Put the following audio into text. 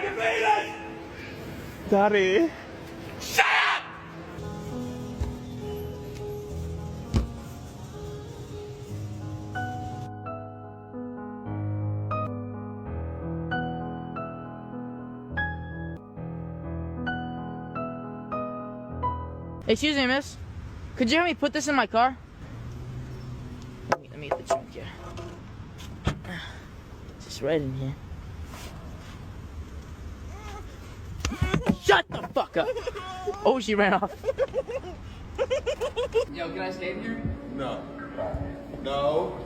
fucking penis! Daddy. Shut up! Excuse me, miss. Could you help me put this in my car? Let me get the trunk here. It's just right in here. Shut the fuck up! Oh, she ran off. Yo, can I stay in here? No. No.